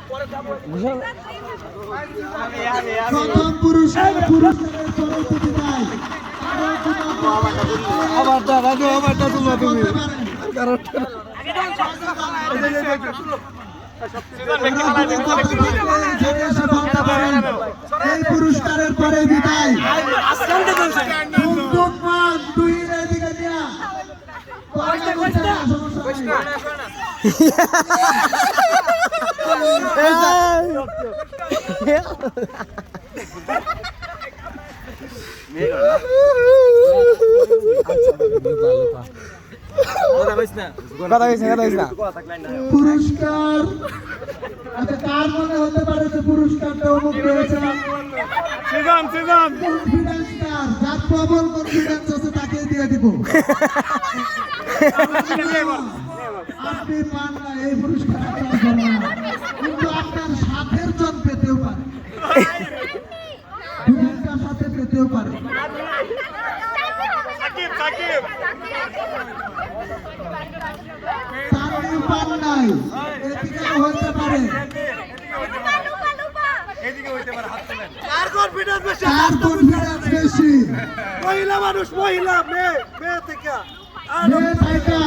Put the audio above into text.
প্রথম পুরস্কার পুরস্কারের পরে দিতে চাই আমারটা তুলবা তুমি এই পুরস্কারের পরে বিদায় পুরস্কার আচ্ছা কার মনে হতে পারে যে পুরস্কারটা অমুক রয়েছে কনফিডেন্স কার যার প্রবল কনফিডেন্স আছে তাকে দিয়ে দিব আপনি পান না এই পুরস্কার কিন্তু আপনার সাথের জন পেতেও পারে দুজনকার সাথে পেতেও পারে তারও পান নাই এদিকেও হতে পারে কার কনফিডেন্স বেশি মহিলা মানুষ মহিলা মেয়ে থেকে মেয়ে থেকে